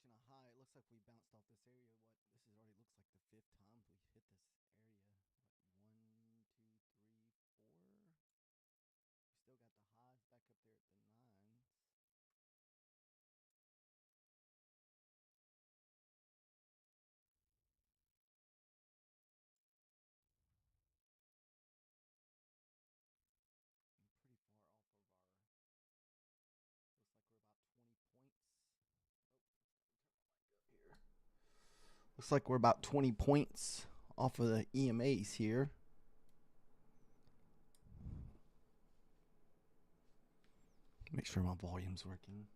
touching a high. It looks like we bounced off this area. This is already looks like the 5th time we've hit this area. One, two, three, four. We still got the highs back up there at the nines. I'm pretty far off of our. Looks like we're about 20 points. Here. Looks like we're about 20 points off of the EMAs here. Make sure my volume's working.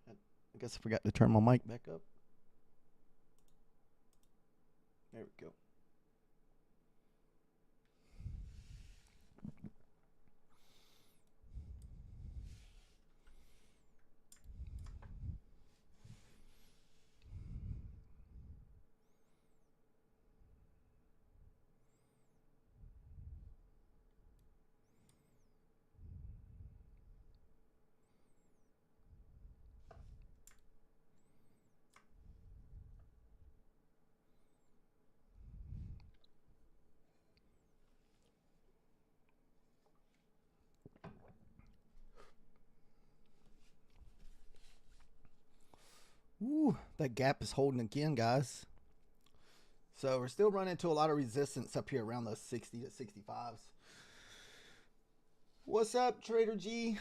I guess I forgot to turn my mic back up. There we go. Ooh, that gap is holding again, guys. So we're still running into a lot of resistance up here around those 60 to 65s. What's up, Trader G?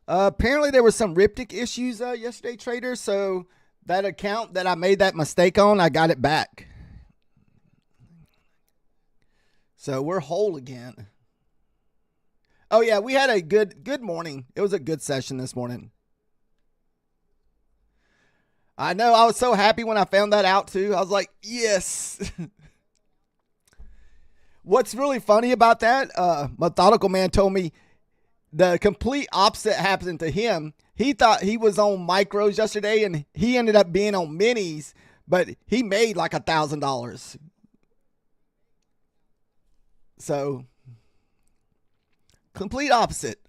Apparently there was some Riptic issues yesterday, Trader. So that account that I made that mistake on, I got it back. So we're whole again. Oh yeah, we had a good morning. It was a good session this morning. I know. I was so happy when I found that out too. I was like, yes. What's really funny about that? Methodical Man told me the complete opposite happened to him. He thought he was on micros yesterday, and he ended up being on minis, but he made like $1,000. So complete opposite.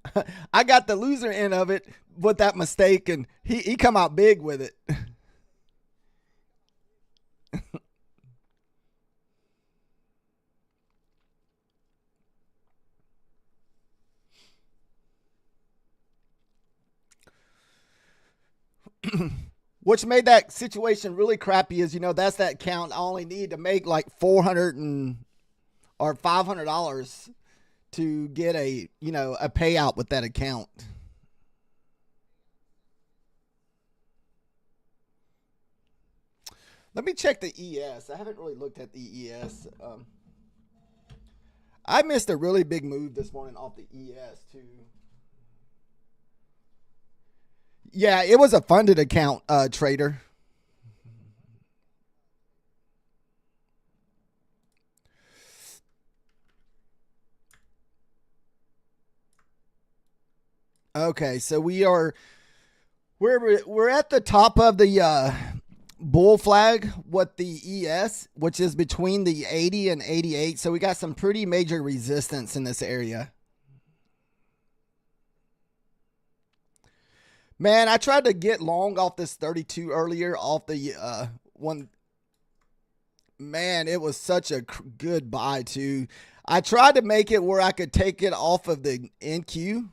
I got the loser end of it with that mistake, and he come out big with it. Which made that situation really crappy. Is that's that count I only need to make like 400 or $500 to get a payout with that account. Let me check the ES. I haven't really looked at the ES. I missed a really big move this morning off the ES too. Yeah, it was a funded account, Trader. Okay, so we're at the top of the bull flag with the ES, which is between the 80 and 88. So we got some pretty major resistance in this area. Man, I tried to get long off this 32 earlier off the one. Man, it was such a good buy too. I tried to make it where I could take it off of the NQ.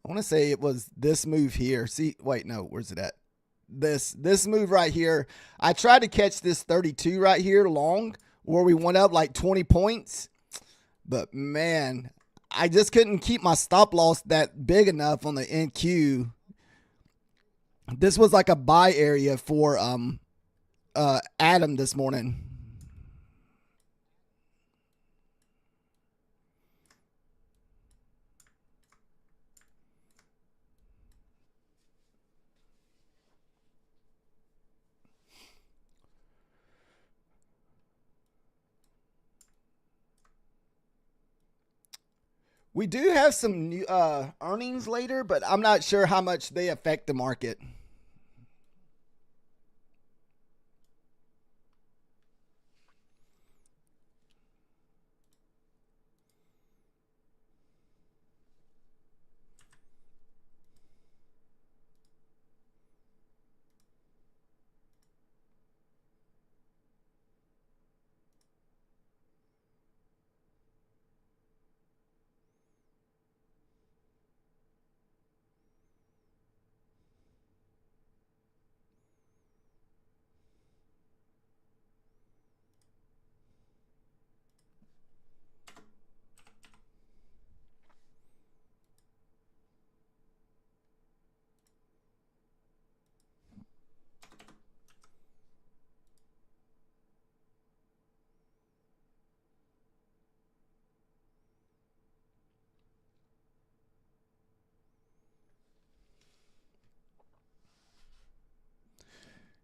I want to say it was this move here. See, wait, no, where's it at? This move right here. I tried to catch this 32 right here long where we went up like 20 points. But man, I just couldn't keep my stop loss that big enough on the NQ. This was like a buy area for Adam this morning. We do have some new earnings later, but I'm not sure how much they affect the market.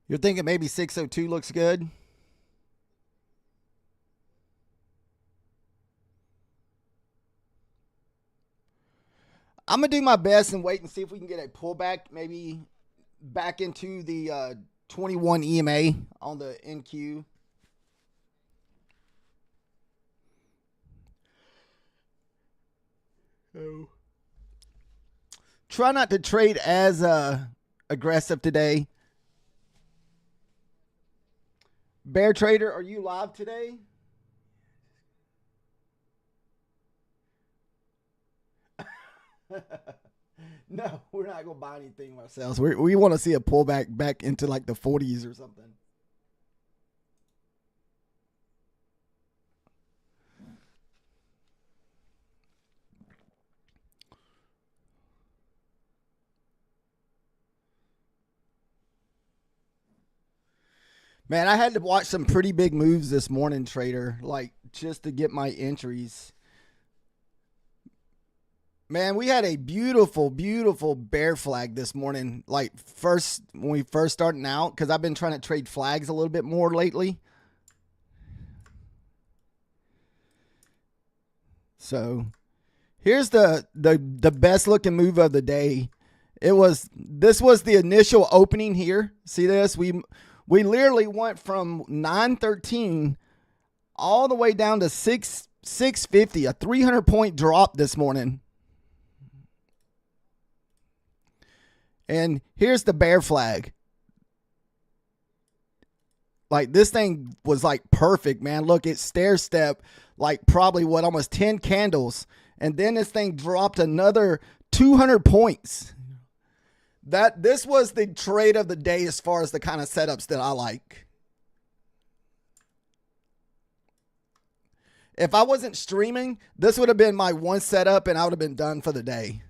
You're thinking maybe 602 looks good? I'm going to do my best and wait and see if we can get a pullback, maybe back into the 21 EMA on the NQ. Oh. Try not to trade as aggressive today. Bear Trader, are you live today? No, we're not going to buy anything ourselves. We want to see a pullback back into like the 40s or something. Man, I had to watch some pretty big moves this morning, Trader, like just to get my entries. Man, we had a beautiful, beautiful bear flag this morning. Like when we first starting out, because I've been trying to trade flags a little bit more lately. So here's the best looking move of the day. This was the initial opening here. See this? We literally went from 913 all the way down to 650, a 300 point drop this morning. And here's the bear flag. Like this thing was like perfect, man. Look, it stair step like probably almost 10 candles. And then this thing dropped another 200 points. This was the trade of the day as far as the kind of setups that I like. If I wasn't streaming, this would have been my one setup and I would have been done for the day.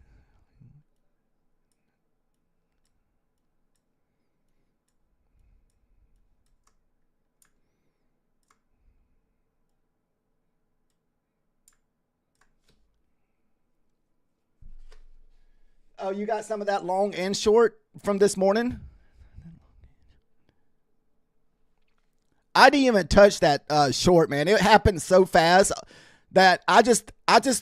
Oh, you got some of that long and short from this morning? I didn't even touch that short, man. It happened so fast that I just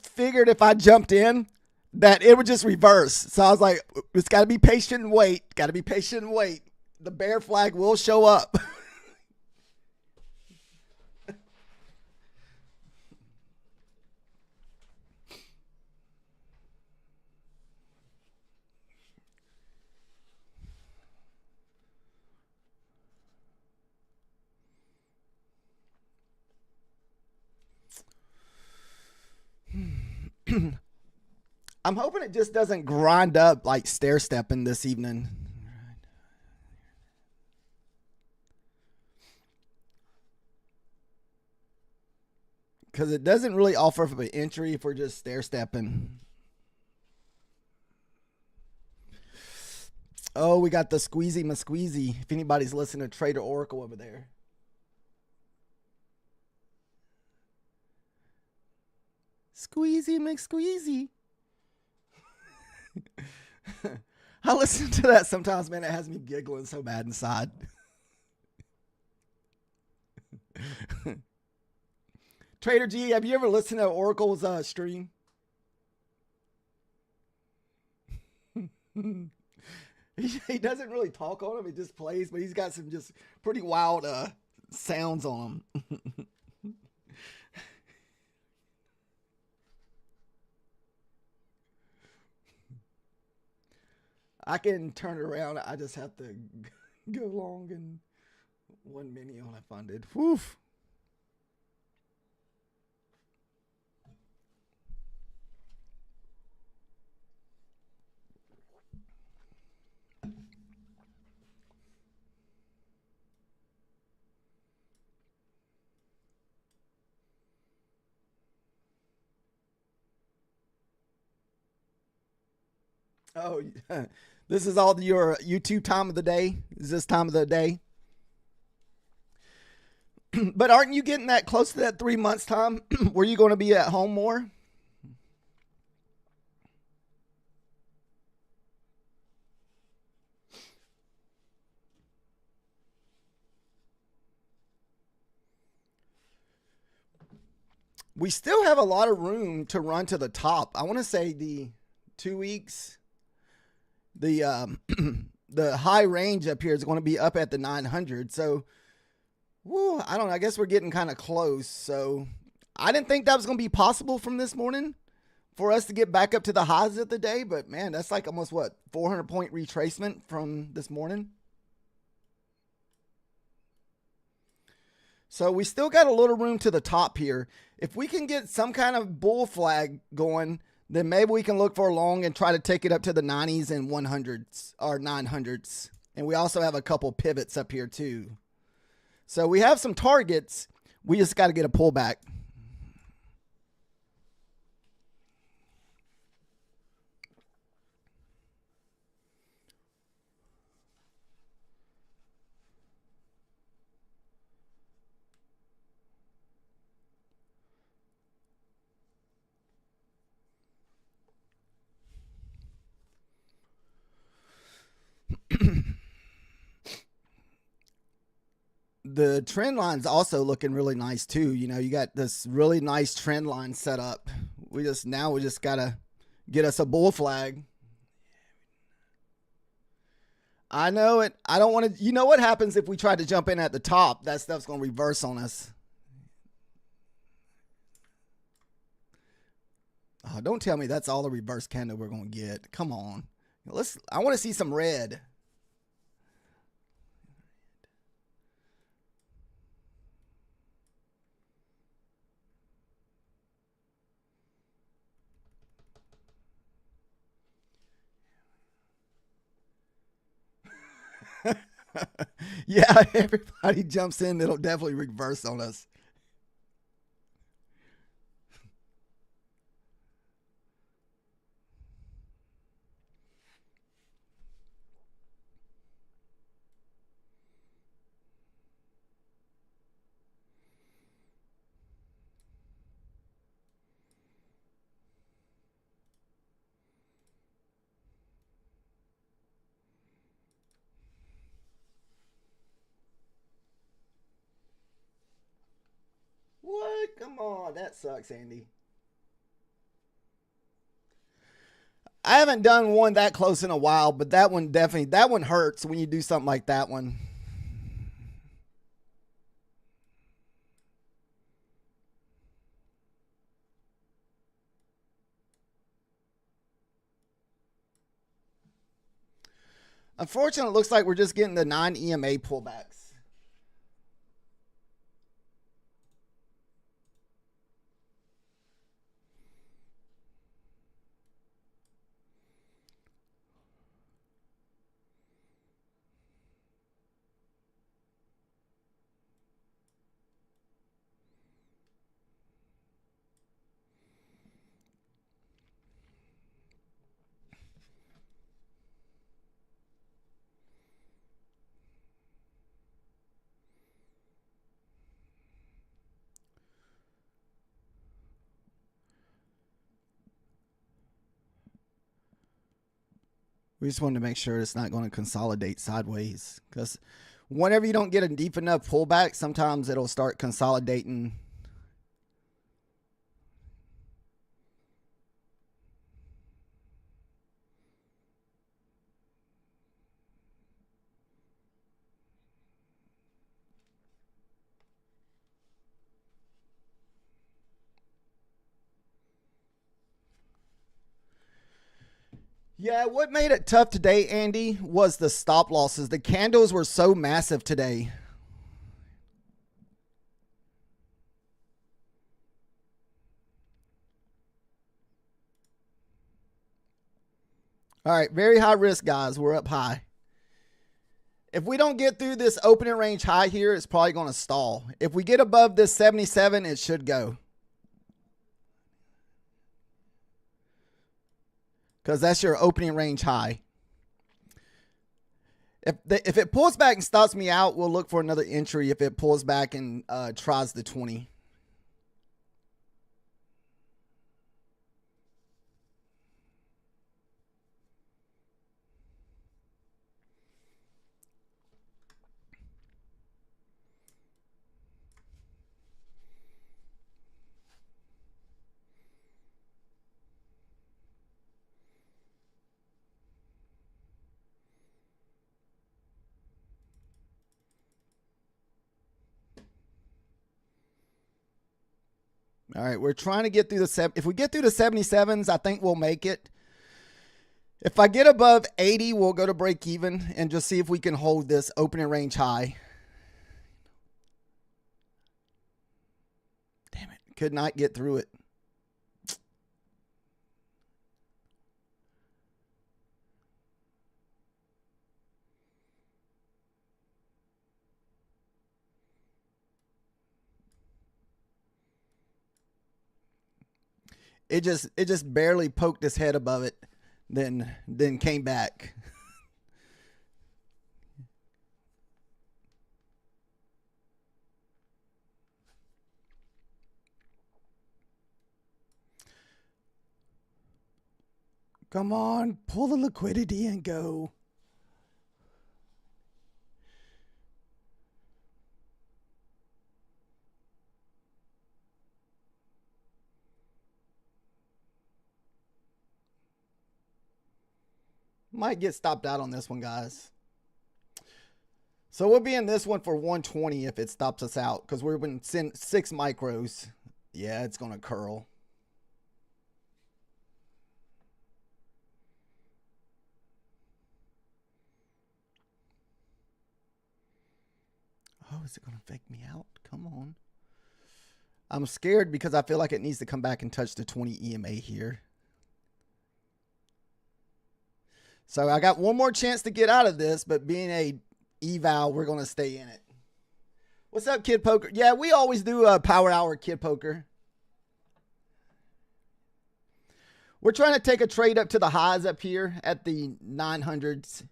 figured if I jumped in that it would just reverse. So I was like, it's got to be patient and wait. Got to be patient and wait. The bear flag will show up. I'm hoping it just doesn't grind up like stair stepping this evening. Because it doesn't really offer for an entry if we're just stair stepping. Oh, we got the squeezy masqueezy. If anybody's listening to Trader Oracle over there. Squeezy McSqueezy. I listen to that sometimes, man. It has me giggling so bad inside. Trader G, have you ever listened to Oracle's stream? He doesn't really talk on him. He just plays, but he's got some just pretty wild sounds on him. I can turn it around. I just have to go long in 1 minute on funded. Whew. Oh, this is all your YouTube time of the day? Is this time of the day? But aren't you getting that close to that 3 months time? Were you going to be at home more? We still have a lot of room to run to the top. I want to say the 2 weeks, the the high range up here is going to be up at the 900. So, woo, I don't know. I guess we're getting kind of close. So, I didn't think that was going to be possible from this morning for us to get back up to the highs of the day. But man, that's like almost what, 400 point retracement from this morning. So we still got a little room to the top here. If we can get some kind of bull flag going, then maybe we can look for a long and try to take it up to the 90s and 100s or 900s. And we also have a couple pivots up here too. So we have some targets. We just got to get a pullback. The trend line's also looking really nice too. You know, you got this really nice trend line set up. We just got to get us a bull flag. I know it. I don't want to. You know what happens if we try to jump in at the top? That stuff's going to reverse on us. Oh, don't tell me that's all the reverse candle we're going to get. Come on. I want to see some red. Yeah, everybody jumps in, it'll definitely reverse on us. What? Come on. That sucks, Andy. I haven't done one that close in a while, but that one hurts when you do something like that one. Unfortunately, it looks like we're just getting the non-EMA pullbacks. We just wanted to make sure it's not going to consolidate sideways, because whenever you don't get a deep enough pullback, sometimes it'll start consolidating. Yeah, what made it tough today, Andy, was the stop losses. The candles were so massive today. All right, very high risk, guys. We're up high. If we don't get through this opening range high here, it's probably going to stall. If we get above this 77, it should go, because that's your opening range high. If it pulls back and stops me out, we'll look for another entry if it pulls back and tries the 20. All right, we're trying to get through if we get through the 77s, I think we'll make it. If I get above 80, we'll go to break even and just see if we can hold this opening range high. Damn it, could not get through it. It just barely poked its head above it, then came back. Come on, pull the liquidity and go. Might get stopped out on this one, guys. So we'll be in this one for 120 if it stops us out, because we're in 6 micros. Yeah, it's going to curl. Oh, is it going to fake me out? Come on. I'm scared because I feel like it needs to come back and touch the 20 EMA here. So I got one more chance to get out of this, but being a eval, we're going to stay in it. What's up, Kid Poker? Yeah, we always do a power hour, Kid Poker. We're trying to take a trade up to the highs up here at the 900s.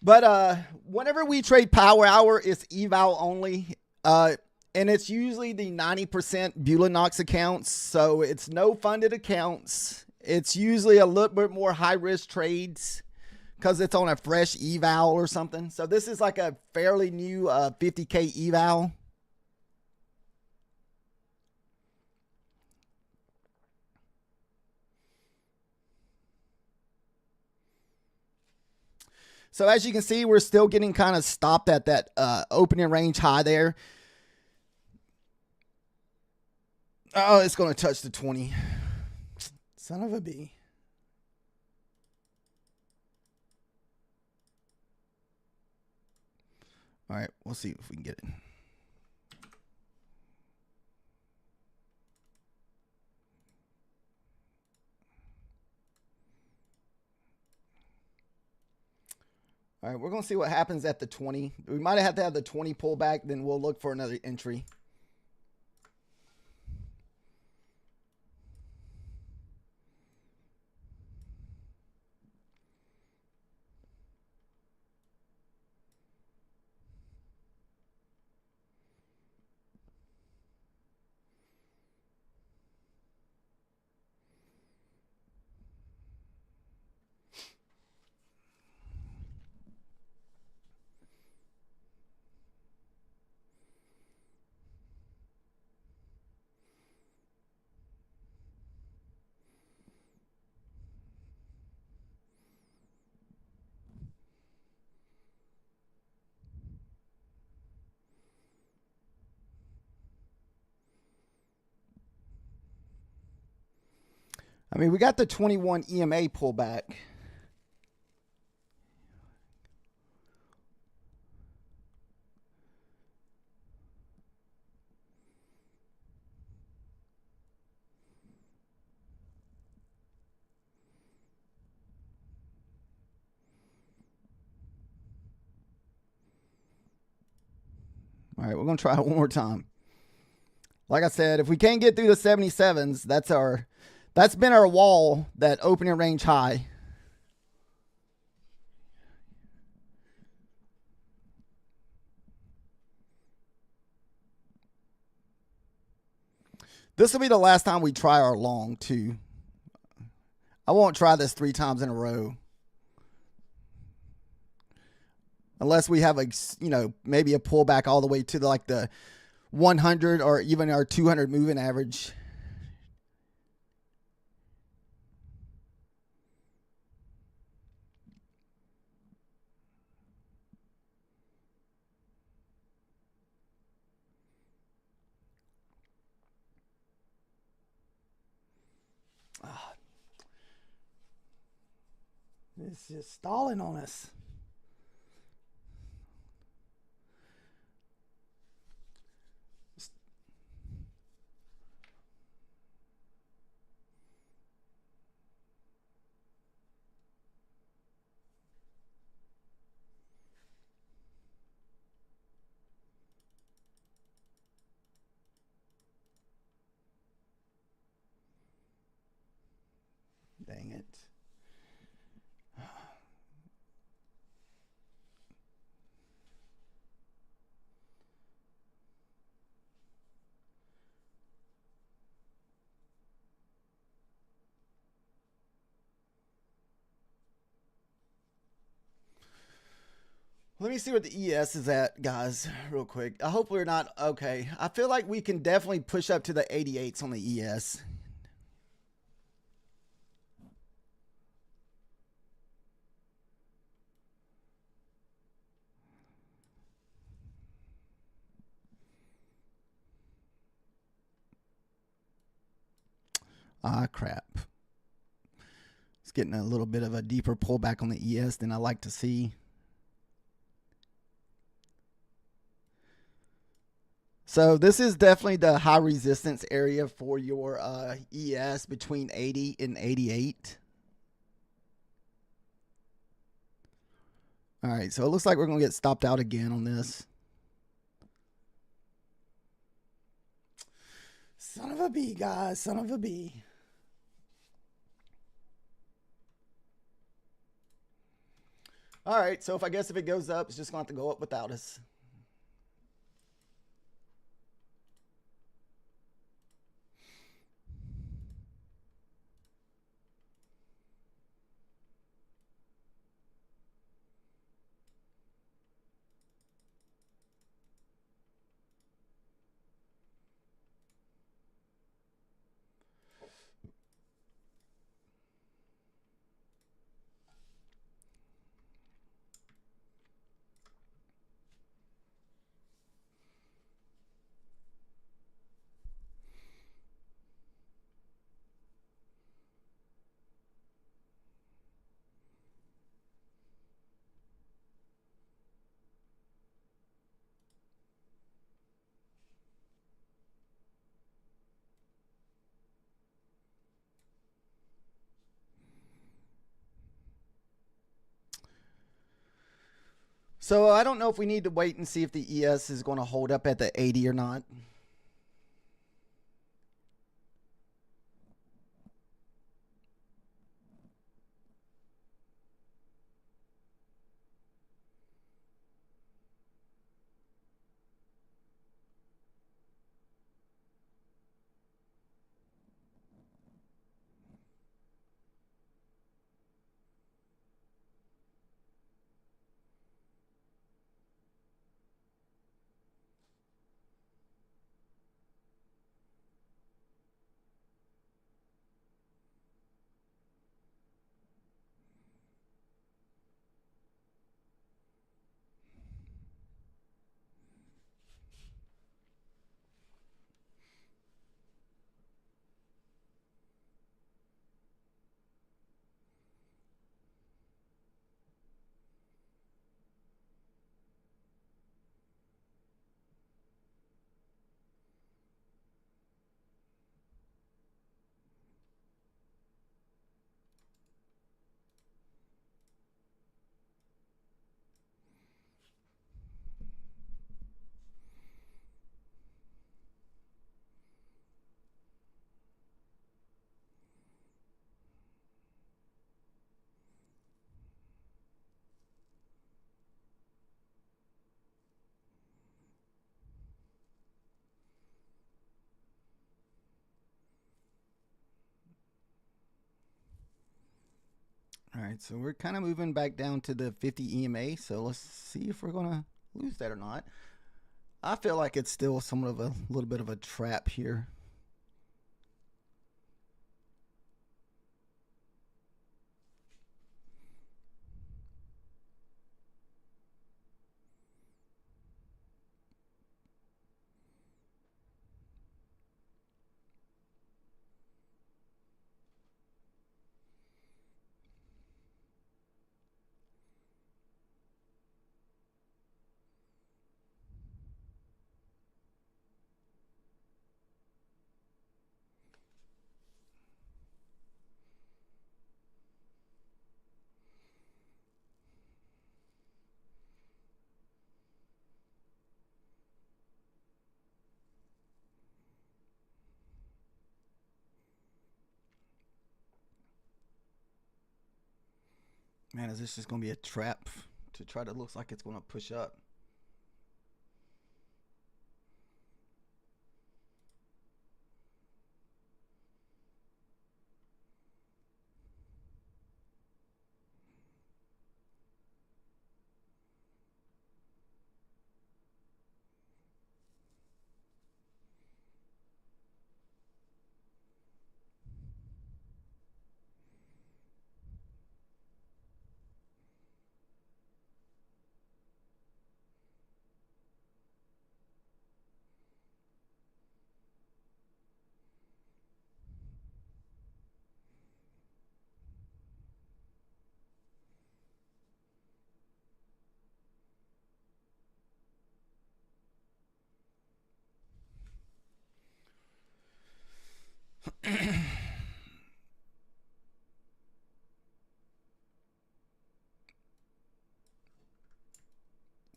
But whenever we trade power hour, it's eval only. And it's usually the 90% Bulanox accounts. So it's no funded accounts. It's usually a little bit more high risk trades because it's on a fresh eval or something. So this is like a fairly new 50K eval. So as you can see, we're still getting kind of stopped at that opening range high there. Oh, it's going to touch the 20. Son of a bee. All right, we'll see if we can get it. All right, we're going to see what happens at the 20. We might have to have the 20 pullback, then we'll look for another entry. I mean, we got the 21 EMA pullback. All right, we're going to try it one more time. Like I said, if we can't get through the 77s, that's been our wall, that opening range high. This will be the last time we try our long, too. I won't try this 3 times in a row. Unless we have maybe a pullback all the way to the 100 or even our 200 moving average. It's just stalling on us. Dang it. Let me see what the ES is at, guys, real quick. I hope we're not okay. I feel like we can definitely push up to the 88s on the ES. Ah, crap. It's getting a little bit of a deeper pullback on the ES than I like to see. So this is definitely the high resistance area for your ES between 80 and 88. All right, so it looks like we're going to get stopped out again on this. Son of a bee, guys, son of a bee. All right, so I guess if it goes up, it's just going to have to go up without us. So I don't know if we need to wait and see if the ES is going to hold up at the 80 or not. All right, so we're kind of moving back down to the 50 EMA. So let's see if we're going to lose that or not. I feel like it's still somewhat of a little bit of a trap here. Man, is this just going to be a trap to try to looks like it's going to push up?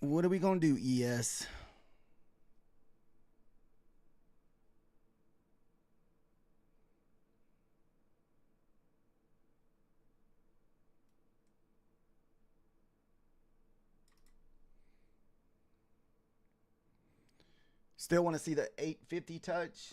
What are we going to do, ES? Still want to see the 850 touch.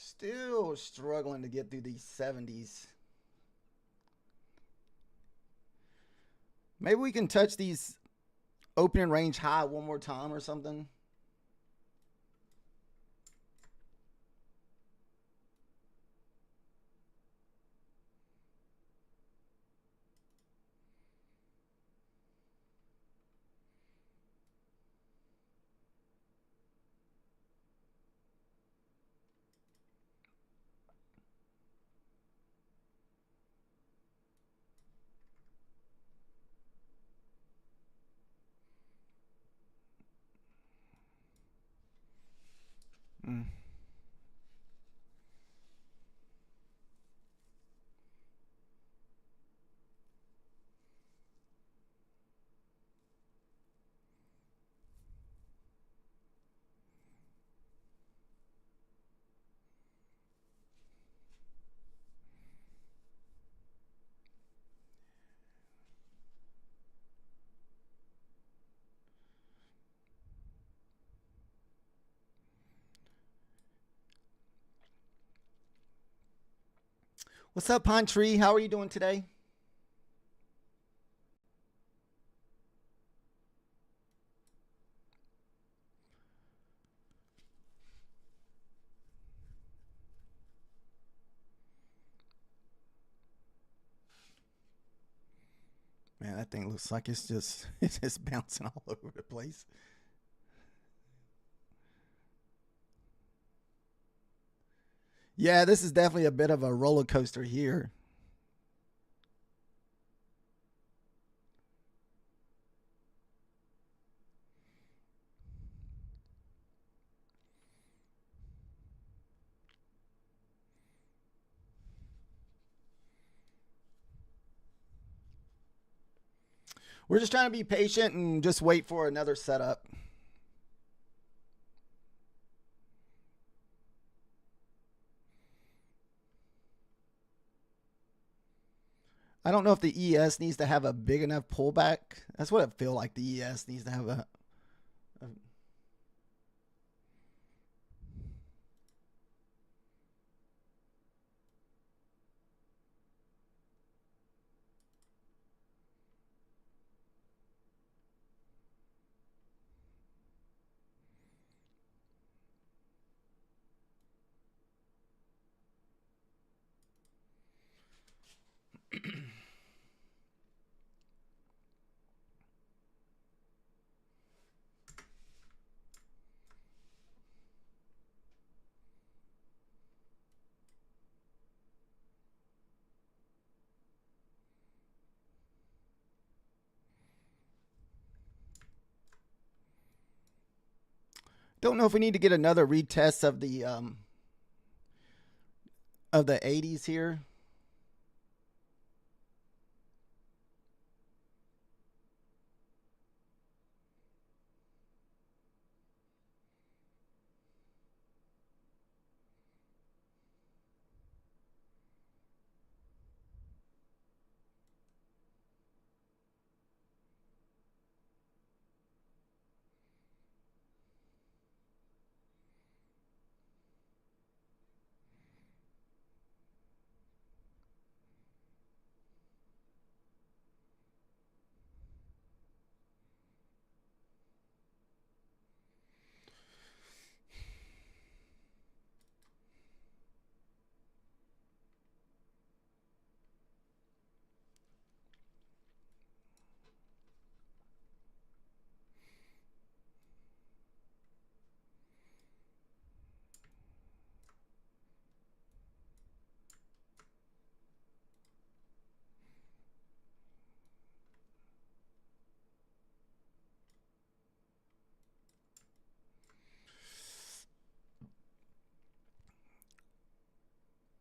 Still struggling to get through these 70s. Maybe we can touch these opening range high one more time or something. What's up, Pine Tree? How are you doing today? Man, that thing looks like it's just bouncing all over the place. Yeah, this is definitely a bit of a roller coaster here. We're just trying to be patient and just wait for another setup. I don't know if the ES needs to have a big enough pullback. That's what I feel like. The ES needs to have a Don't know if we need to get another retest of the 80s here.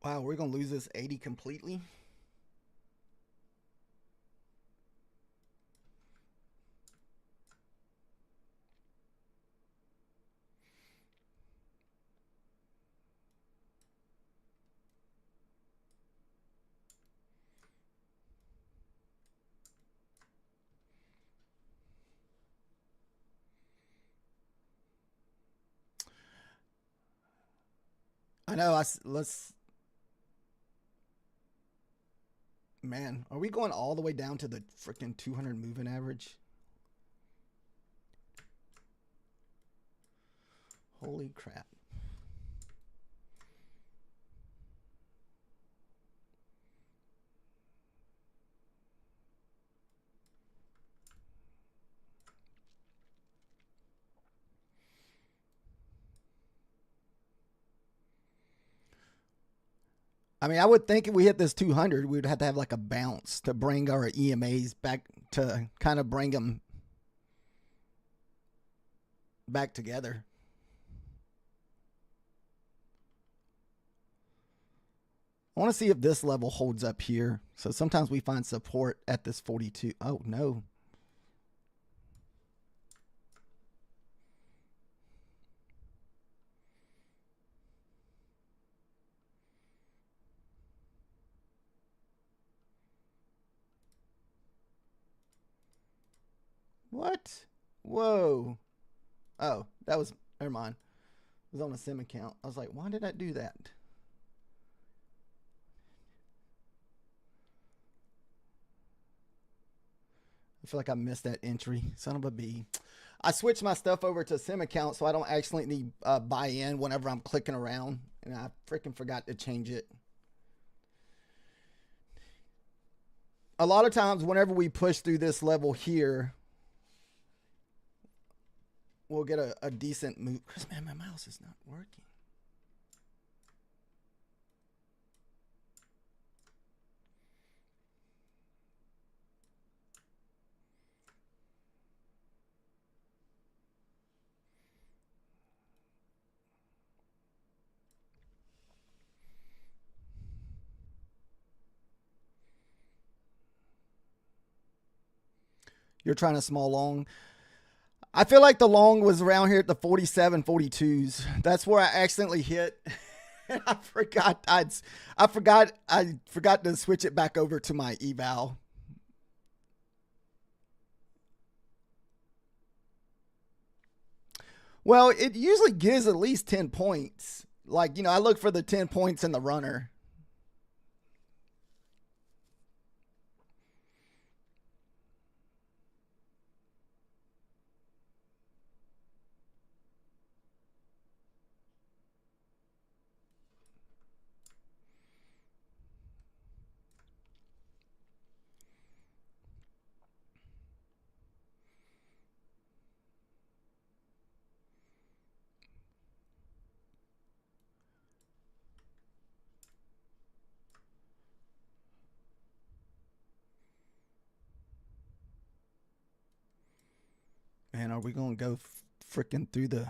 Wow, we're going to lose this 80 completely. I know. Let's. Man, are we going all the way down to the freaking 200 moving average? Holy crap. I mean, I would think if we hit this 200, we'd have to have like a bounce to bring our EMAs back, to kind of bring them back together. I want to see if this level holds up here. So sometimes we find support at this 42. Oh, no. What? Whoa. Oh, that was, never mind. It was on a sim account. I was like, why did I do that? I feel like I missed that entry. Son of a bee. I switched my stuff over to sim account so I don't accidentally buy in whenever I'm clicking around. And I freaking forgot to change it. A lot of times whenever we push through this level here, we'll get a decent move. Chris, man, my mouse is not working. You're trying to small long. I feel like the long was around here at the 47, 42s. That's where I accidentally hit. I forgot to switch it back over to my eval. Well, it usually gives at least 10 points. Like, I look for the 10 points in the runner. Man, are we going to go freaking through the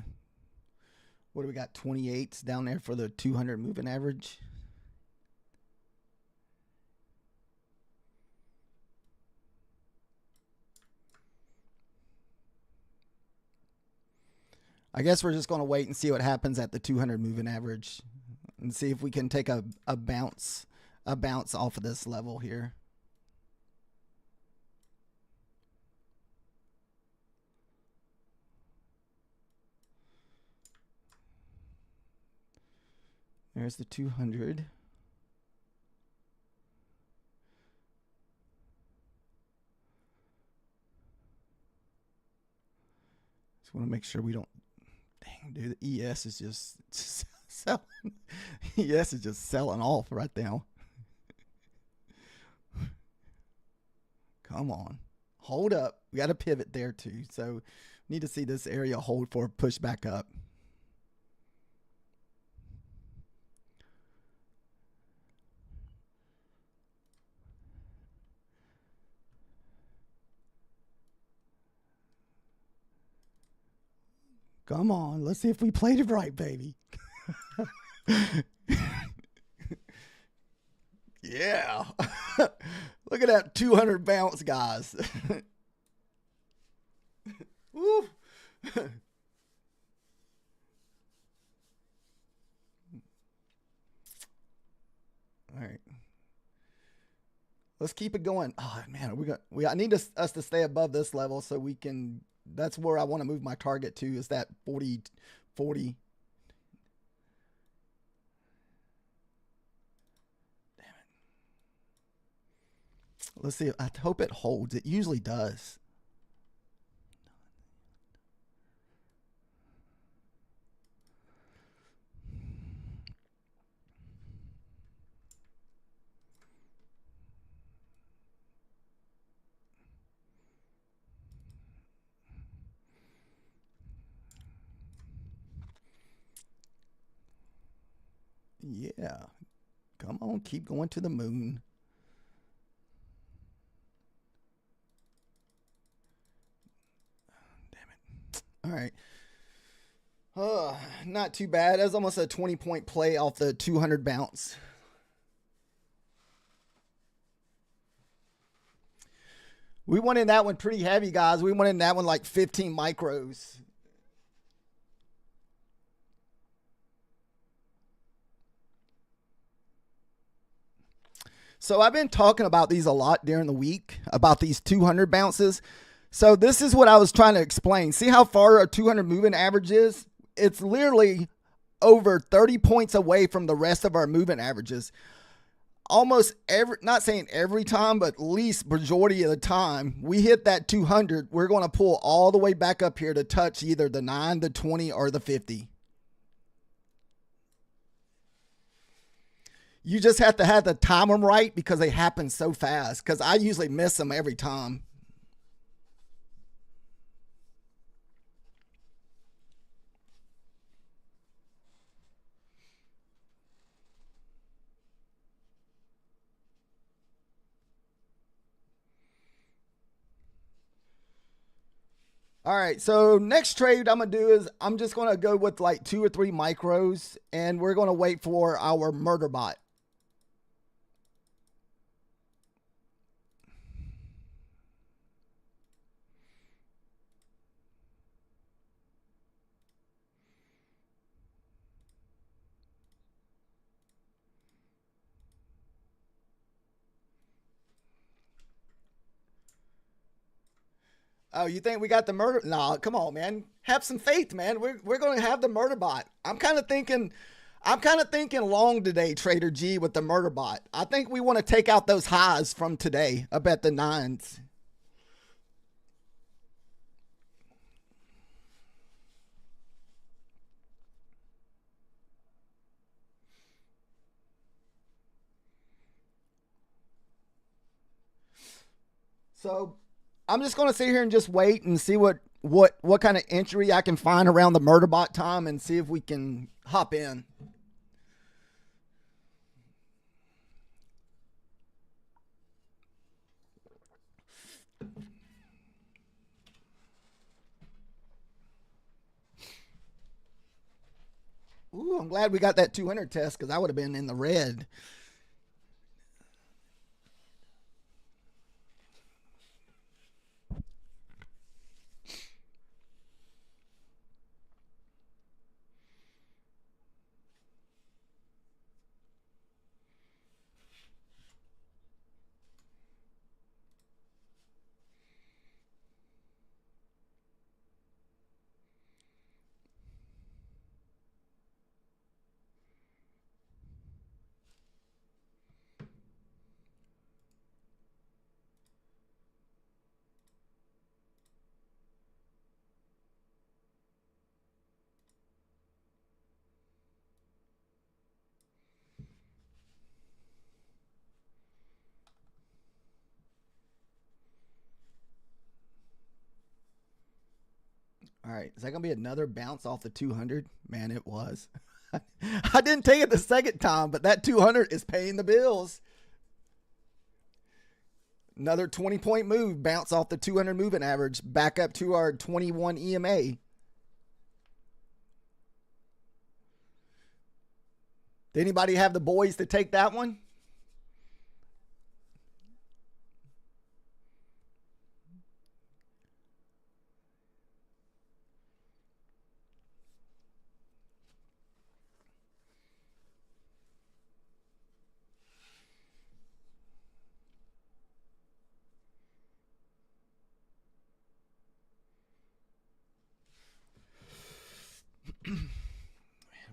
What do we got? 28s down there for the 200 moving average. I guess we're just going to wait and see what happens at the 200 moving average and see if we can take a bounce off of this level here. There's the 200. Just want to make sure we don't. Dang, dude, the ES is just selling. ES is just selling off right now. Come on. Hold up. We got to pivot there too. So need to see this area hold for a push back up. Come on. Let's see if we played it right, baby. Yeah. Look at that 200 bounce, guys. Woo. All right. Let's keep it going. Oh man, I need us to stay above this level so we can. That's where I want to move my target to. Is that 40. Let's see. I hope it holds. It usually does. Yeah. Come on. Keep going to the moon. All right. Not too bad. That's almost a 20-point play off the 200 bounce. We went in that one pretty heavy, guys. We went in that one like 15 micros. So I've been talking about these a lot during the week, about these 200 bounces. So this is what I was trying to explain. See how far a 200 moving average is? It's literally over 30 points away from the rest of our moving averages. Almost every, not saying every time, but at least majority of the time, we hit that 200, we're going to pull all the way back up here to touch either the 9, the 20, or the 50. You just have to have to time them right because they happen so fast, because I usually miss them every time. All right, so next trade I'm going to do is I'm just going to go with like 2 or 3 micros, and we're going to wait for our murder bot. Oh, you think we got the murder? Nah, come on, man. Have some faith, man. We're going to have the murder bot. I'm kind of thinking long today, Trader G, with the murder bot. I think we want to take out those highs from today up at the 9s. So I'm just going to sit here and just wait and see what kind of entry I can find around the murder bot time and see if we can hop in. Ooh, I'm glad we got that 200 test because I would have been in the red. All right, is that gonna be another bounce off the 200? Man, it was. I didn't take it the second time, but that 200 is paying the bills. Another 20-point move, bounce off the 200 moving average, back up to our 21 EMA. Did anybody have the boys to take that one?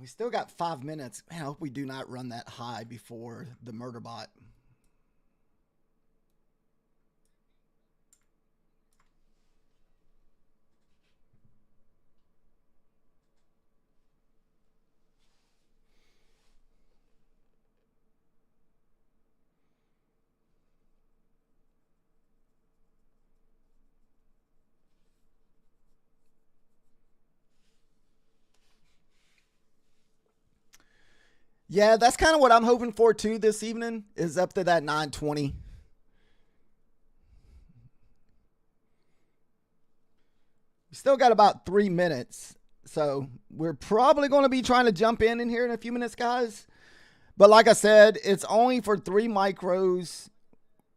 We still got 5 minutes. Man, I hope we do not run that high before the murder bot. Yeah, that's kind of what I'm hoping for too this evening, is up to that 920. We still got about 3 minutes. So we're probably going to be trying to jump in here in a few minutes, guys. But like I said, it's only for 3 micros.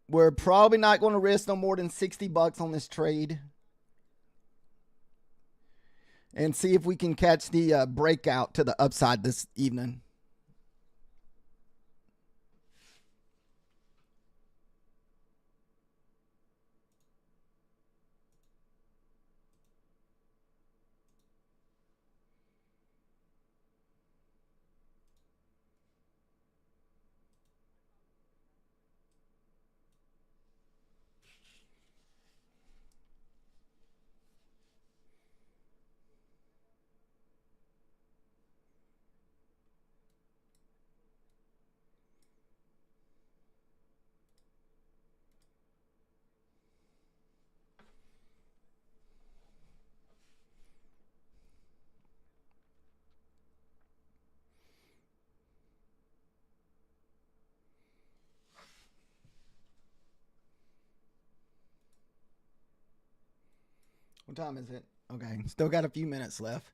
We're probably not going to risk no more than 60 bucks on this trade. And see if we can catch the breakout to the upside this evening. What time is it? Okay, still got a few minutes left.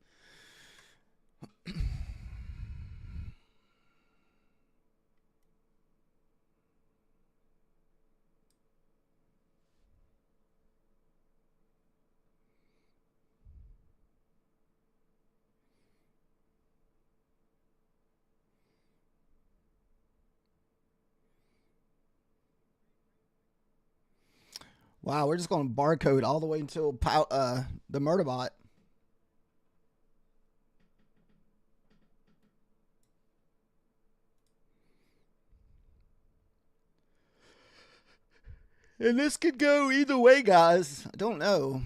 Wow, we're just going to barcode all the way until the murder bot. And this could go either way, guys. I don't know.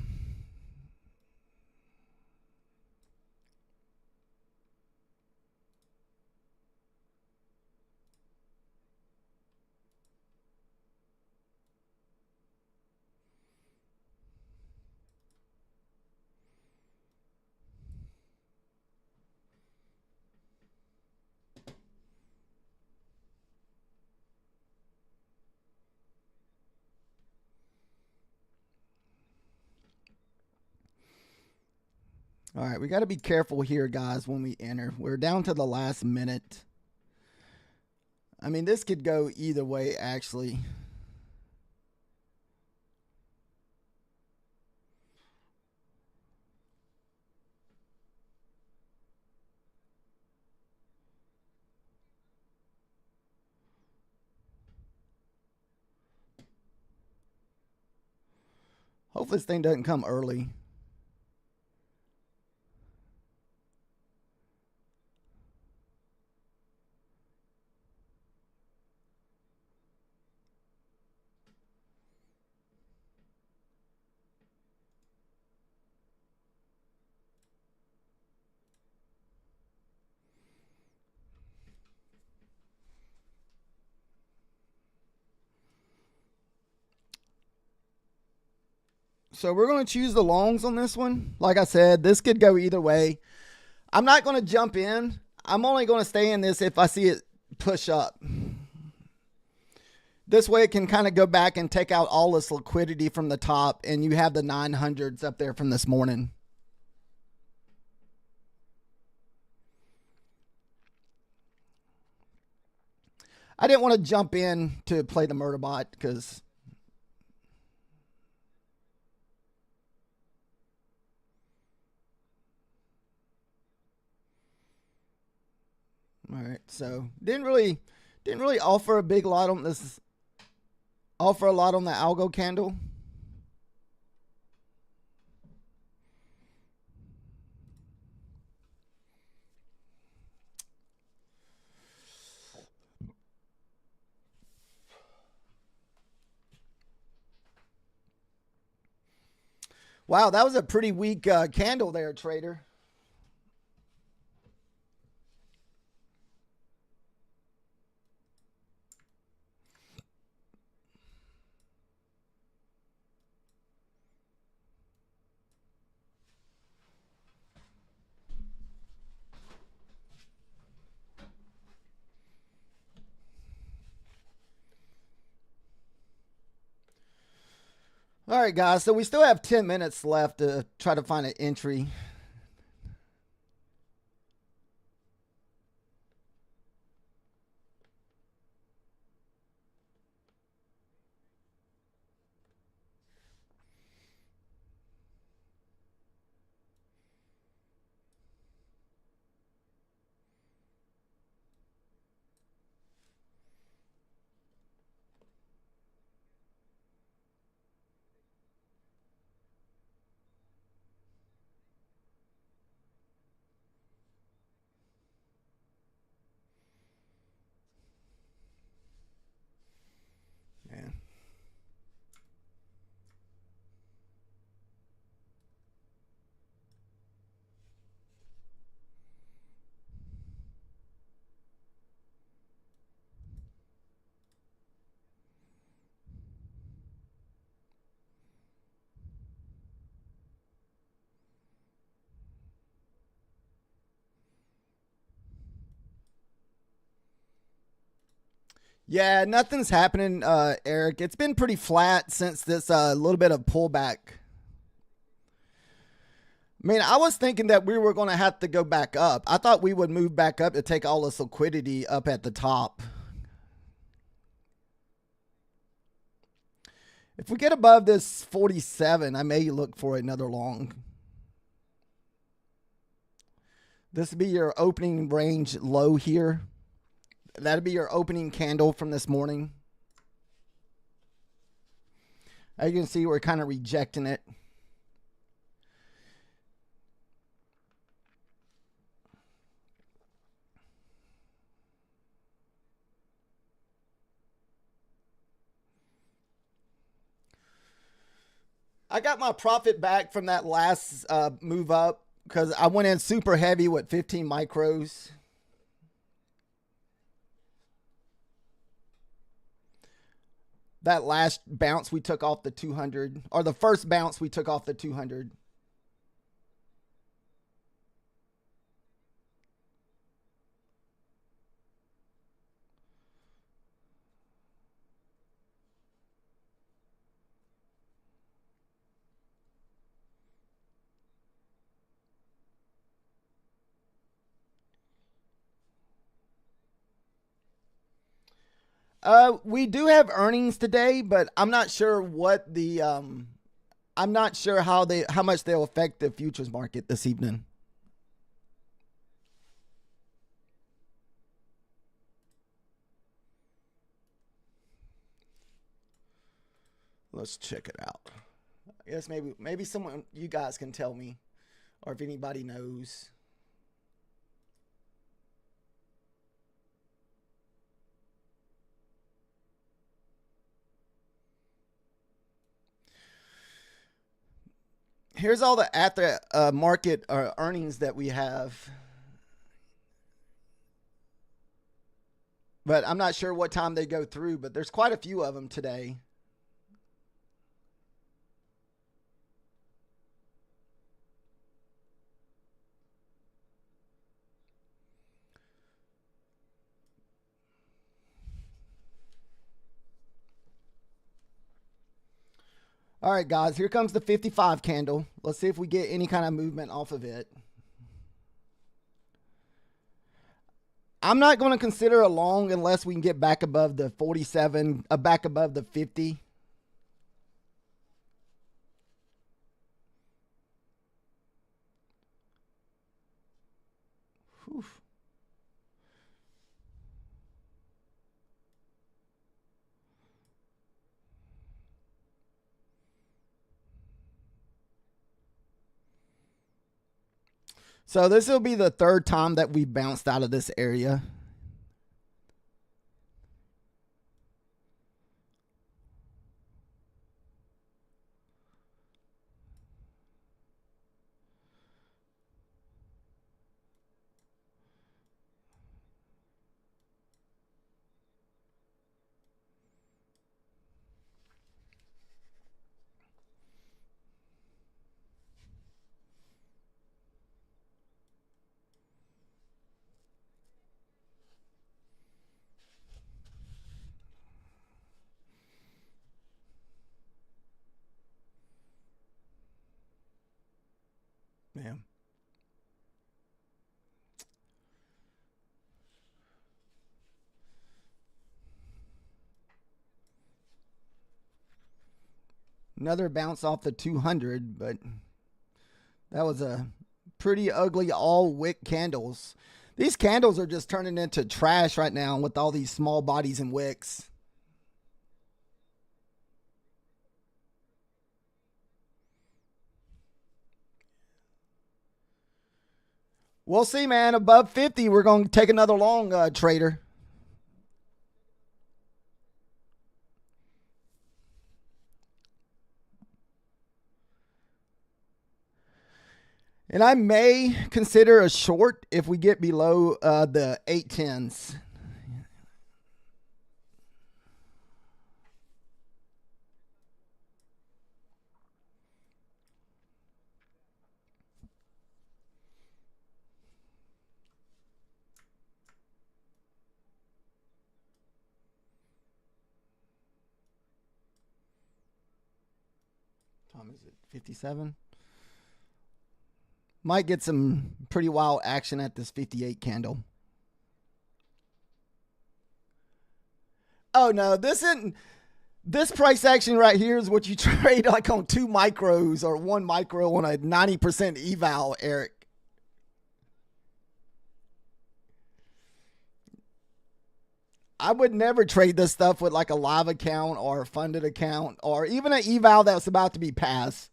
All right, we got to be careful here, guys, when we enter. We're down to the last minute. I mean, this could go either way, actually. Hopefully this thing doesn't come early. So we're going to choose the longs on this one. Like I said, this could go either way. I'm not going to jump in. I'm only going to stay in this if I see it push up. This way it can kind of go back and take out all this liquidity from the top, and you have the 900s up there from this morning. I didn't want to jump in to play the murder bot because... All right, so didn't really offer a big lot on this. Offer a lot on the algo candle. Wow, that was a pretty weak candle there, trader. All right, guys, so we still have 10 minutes left to try to find an entry. Man. Yeah, nothing's happening, Eric. It's been pretty flat since this little bit of pullback. I mean, I was thinking that we were going to have to go back up. I thought we would move back up to take all this liquidity up at the top. If we get above this 47, I may look for another long. This would be your opening range low here. That'd be your opening candle from this morning. As you can see, we're kind of rejecting it. I got my profit back from that last move up because I went in super heavy with 15 micros. That last bounce we took off the 200, or the first bounce we took off the 200. We do have earnings today, but I'm not sure what the I'm not sure how much they'll affect the futures market this evening. Let's check it out. I guess maybe someone you guys can tell me, or if anybody knows. Here's all the after market earnings that we have, but I'm not sure what time they go through. But there's quite a few of them today. All right, guys, here comes the 55 candle. Let's see if we get any kind of movement off of it. I'm not going to consider a long unless we can get back above the 47, back above the 50. Whew. So this will be the third time that we bounced out of this area. Yeah. Another bounce off the 200, but that was a pretty ugly all wick candles. These candles are just turning into trash right now with all these small bodies and wicks. We'll see, man. Above 50, we're going to take another long, trader. And I may consider a short if we get below the 810s. Time is it 57? Might get some pretty wild action at this 58 candle. Oh no, this price action right here is what you trade like on 2 micros or 1 micro on a 90% eval, Eric. I would never trade this stuff with like a live account or a funded account or even an eval that's about to be passed.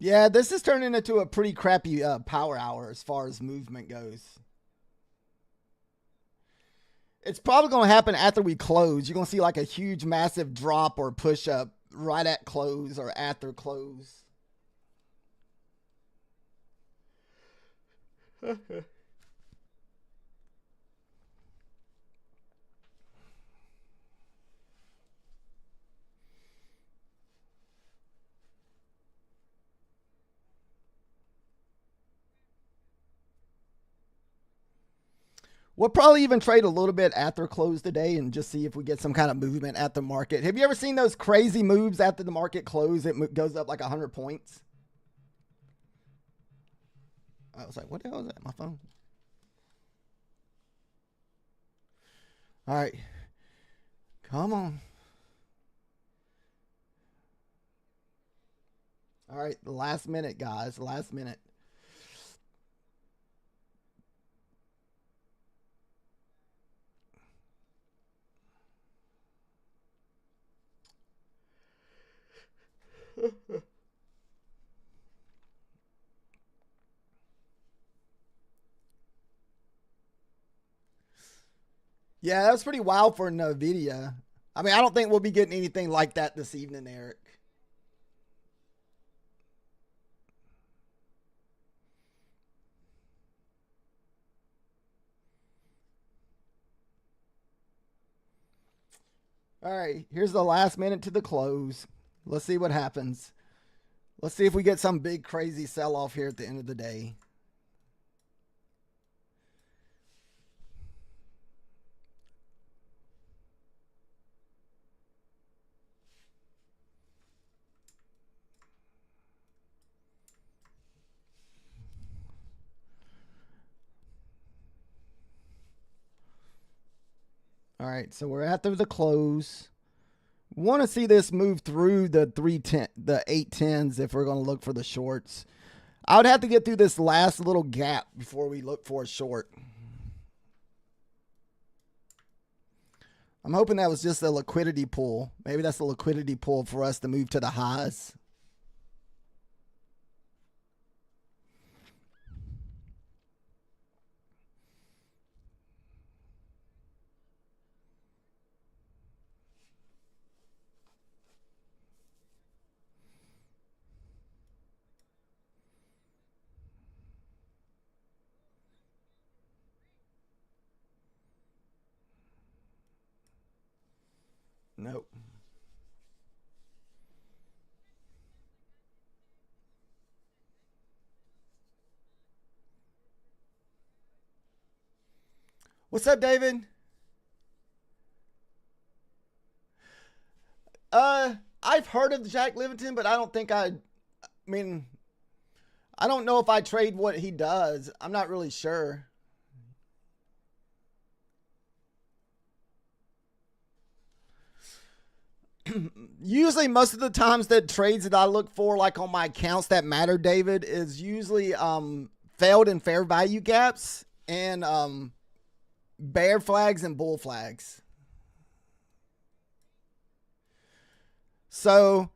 Yeah, this is turning into a pretty crappy power hour as far as movement goes. It's probably going to happen after we close. You're going to see like a huge, massive drop or push up right at close or after close. We'll probably even trade a little bit after close today and just see if we get some kind of movement at the market. Have you ever seen those crazy moves after the market close? It goes up like 100 points. I was like, what the hell is that? My phone. All right. Come on. All right. The last minute, guys. Last minute. Yeah, that was pretty wild for NVIDIA. I mean, I don't think we'll be getting anything like that this evening, Eric. All right, here's the last minute to the close. Let's see what happens. Let's see if we get some big crazy sell-off here at the end of the day. All right, so we're after the close. Want to see this move through the 810s if we're going to look for the shorts. I would have to get through this last little gap before we look for a short. I'm hoping that was just a liquidity pull. Maybe that's a liquidity pull for us to move to the highs. Nope. What's up, David? I've heard of Jack Livingston, but I don't think I mean, I don't know if I trade what he does. I'm not really sure. Usually most of the times that trades that I look for, like on my accounts that matter, David, is usually failed and fair value gaps and bear flags and bull flags. So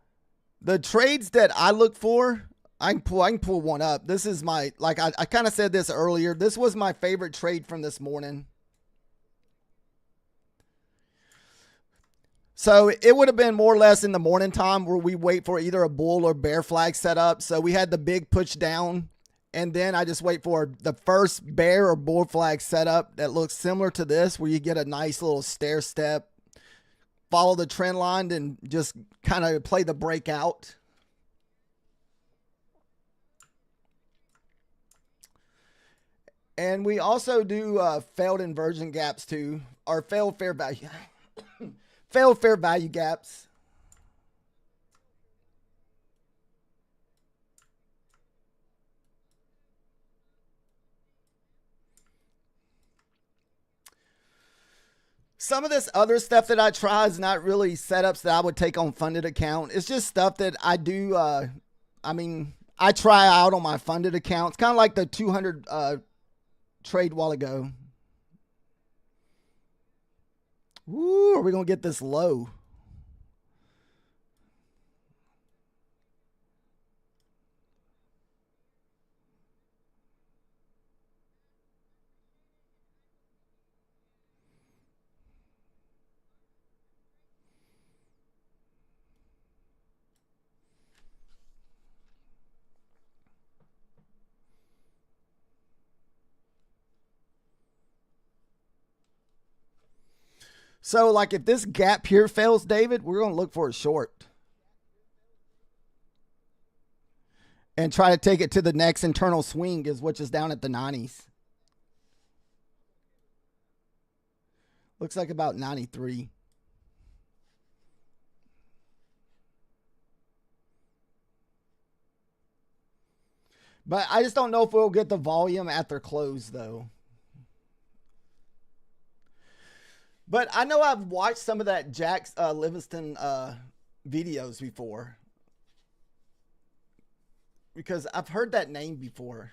the trades that I look for, I can pull one up. This is my, like I kind of said this earlier. This was my favorite trade from this morning. So it would have been more or less in the morning time where we wait for either a bull or bear flag set up. So we had the big push down, and then I just wait for the first bear or bull flag setup that looks similar to this, where you get a nice little stair step, follow the trend line, and just kind of play the breakout. And we also do failed inversion gaps too, or failed fair value. Failed fair value gaps. Some of this other stuff that I try is not really setups that I would take on funded account. It's just stuff that I do. I mean, I try out on my funded account. It's kind of like the 200 trade while ago. Ooh, are we going to get this low? So, like, if this gap here fails, David, we're going to look for a short and try to take it to the next internal swing, which is down at the 90s. Looks like about 93. But I just don't know if we'll get the volume at their close, though. But I know I've watched some of that Jack Livingston videos before. Because I've heard that name before.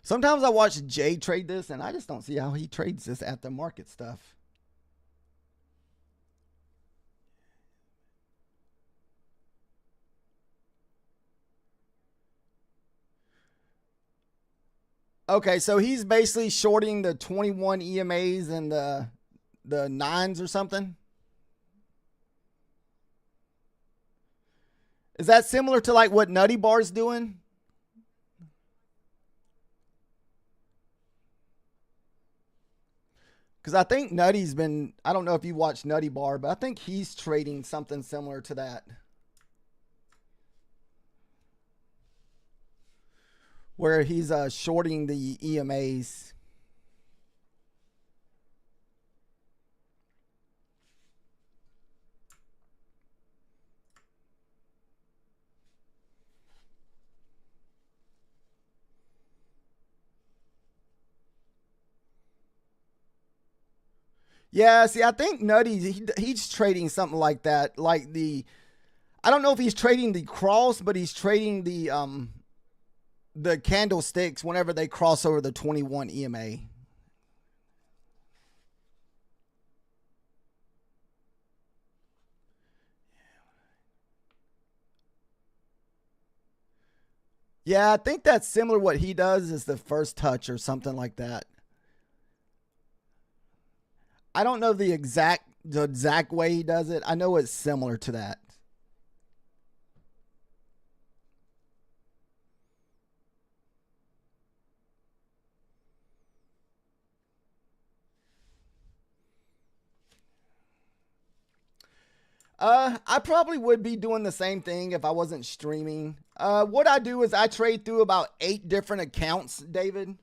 Sometimes I watch Jay trade this, and I just don't see how he trades this at the market stuff. Okay, so he's basically shorting the 21 EMAs and the nines or something. Is that similar to like what Nutty Bar's doing? Because I think Nutty's been, I don't know if you watch Nutty Bar, but I think he's trading something similar to that. Where he's shorting the EMAs. Yeah, see, I think Nutty, he's trading something like that. Like I don't know if he's trading the cross, but he's trading the candlesticks whenever they cross over the 21 EMA. Yeah, I think that's similar. What he does is the first touch or something like that. I don't know the exact way he does it. I know it's similar to that. I probably would be doing the same thing if I wasn't streaming. What I do is I trade through about 8 different accounts, David.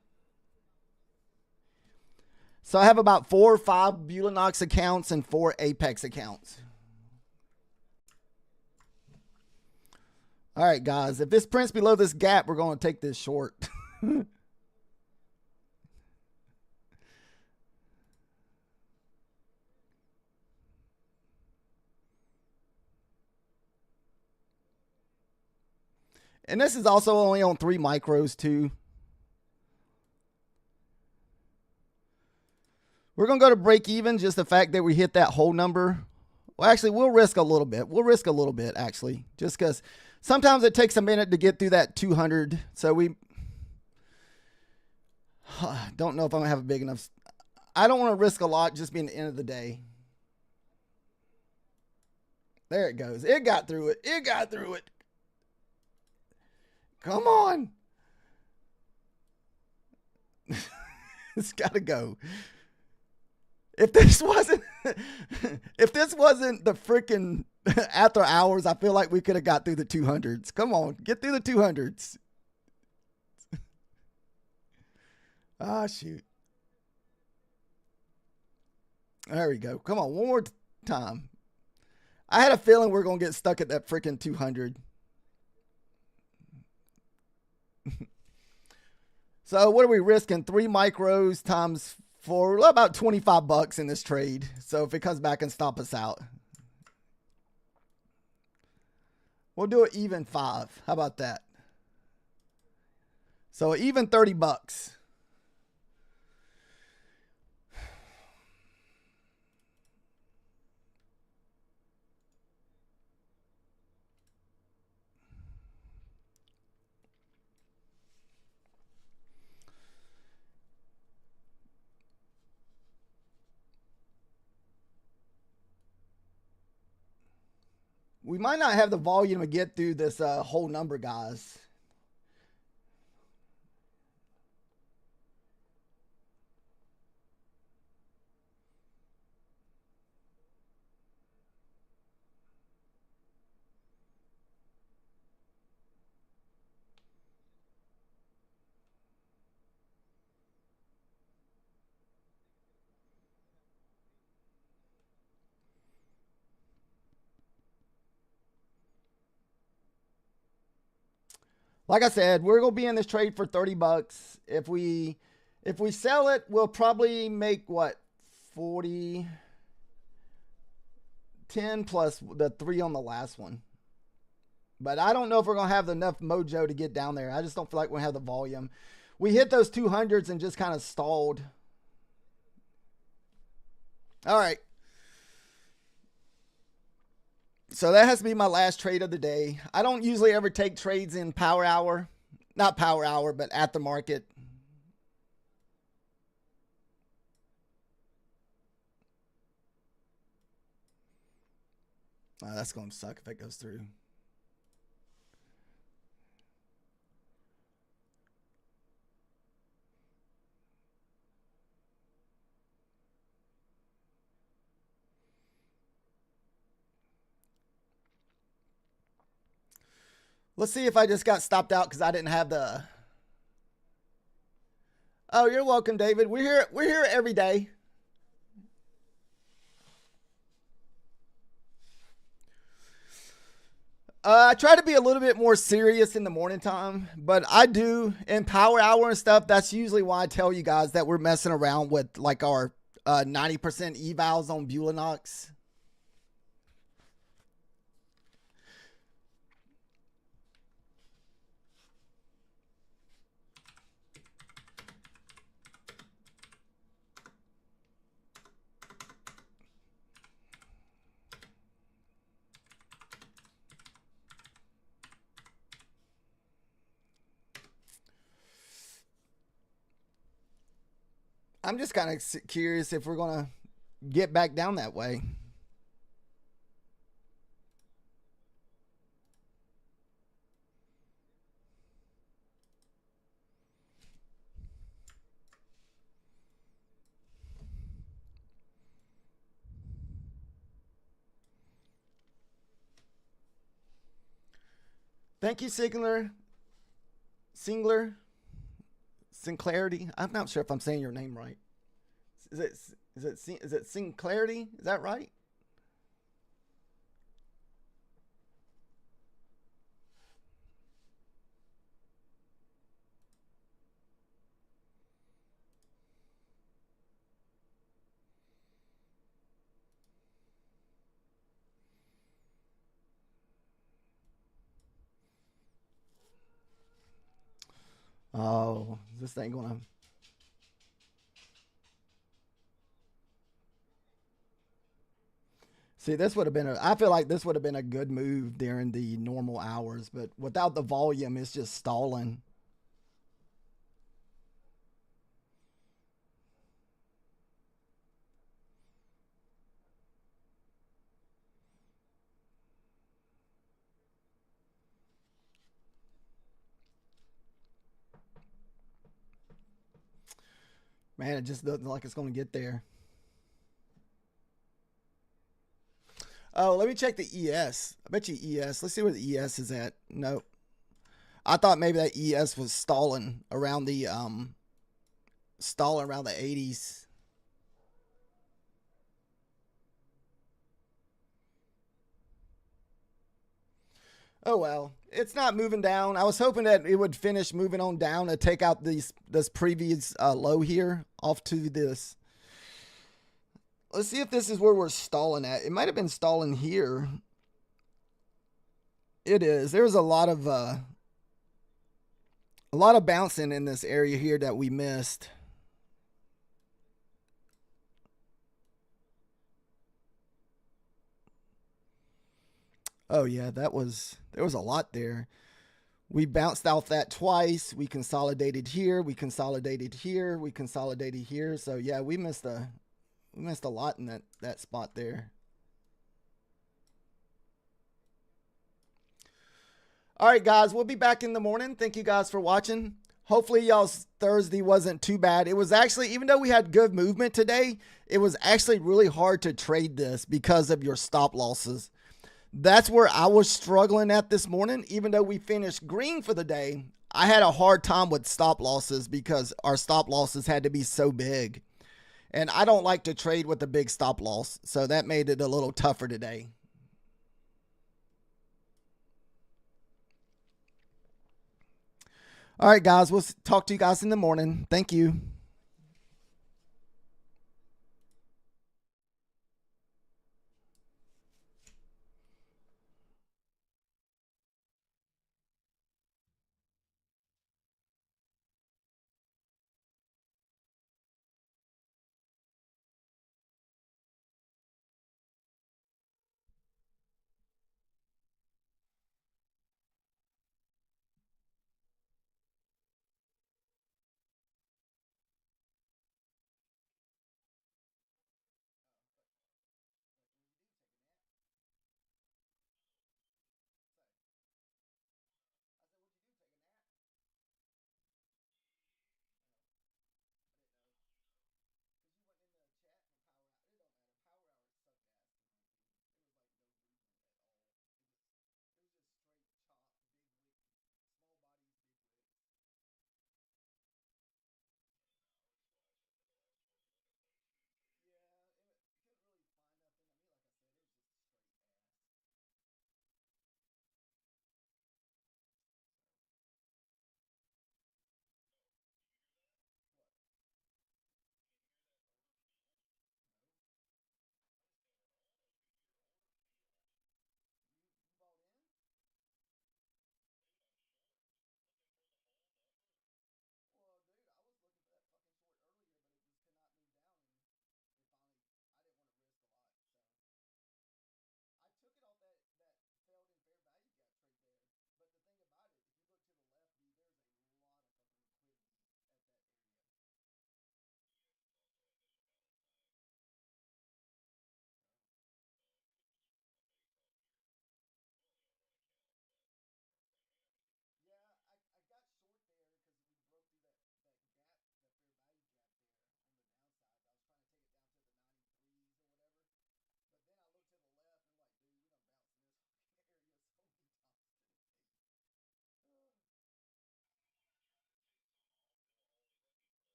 So I have about 4 or 5 Bulanox accounts and 4 Apex accounts. All right, guys. If this prints below this gap, we're going to take this short. And this is also only on 3 micros, too. We're going to go to break even, just the fact that we hit that whole number. Well, actually, we'll risk a little bit. We'll risk a little bit, actually, just because sometimes it takes a minute to get through that 200. So we don't know if I'm going to have a big enough. I don't want to risk a lot just being the end of the day. There it goes. It got through it. It got through it. Come on. It's got to go. If this wasn't the freaking after hours, I feel like we could have got through the 200s. Come on, get through the 200s. Ah, shoot. There we go. Come on, one more time. I had a feeling we are going to get stuck at that freaking 200. So what are we risking? 3 micros times for about 25 bucks in this trade. So if it comes back and stop us out, we'll do it even 5. How about that? So even 30 bucks. We might not have the volume to get through this whole number, guys. Like I said, we're gonna be in this trade for 30 bucks. If we sell it, we'll probably make what, 40, 10 plus the 3 on the last one. But I don't know if we're gonna have enough mojo to get down there. I just don't feel like we're gonna have the volume. We hit those 200s and just kind of stalled. All right. So that has to be my last trade of the day. I don't usually ever take trades in power hour. Not power hour, but at the market. That's going to suck if it goes through. Let's see if I just got stopped out because I didn't have the... Oh, you're welcome, David. We're here every day. I try to be a little bit more serious in the morning time, but I do in power hour and stuff. That's usually why I tell you guys that we're messing around with like our 90% evals on Bulanox. I'm just kind of curious if we're going to get back down that way. Thank you, Sinclairity. I'm not sure if I'm saying your name right. Is it Sinclairity? Is that right? Oh, this thing gonna... See, this would have been I feel like this would have been a good move during the normal hours, but without the volume, it's just stalling. Man, it just doesn't look like it's going to get there. Oh, let me check the ES. I bet you ES. Let's see where the ES is at. Nope. I thought maybe that ES was stalling around the 80s. Oh well, it's not moving down. I was hoping that it would finish moving on down to take out this previous low here off to this. Let's see if this is where we're stalling at. It might have been stalling here. It is. There's a lot of bouncing in this area here that we missed. Oh yeah, there was a lot there. We bounced out that twice. We consolidated here. We consolidated here. We consolidated here. So yeah, we missed a lot in that spot there. All right, guys, we'll be back in the morning. Thank you guys for watching. Hopefully y'all's Thursday wasn't too bad. It was actually, even though we had good movement today, it was actually really hard to trade this because of your stop losses. That's where I was struggling at this morning. Even though we finished green for the day, I had a hard time with stop losses because our stop losses had to be so big. And I don't like to trade with a big stop loss, so that made it a little tougher today. All right, guys, we'll talk to you guys in the morning. Thank you.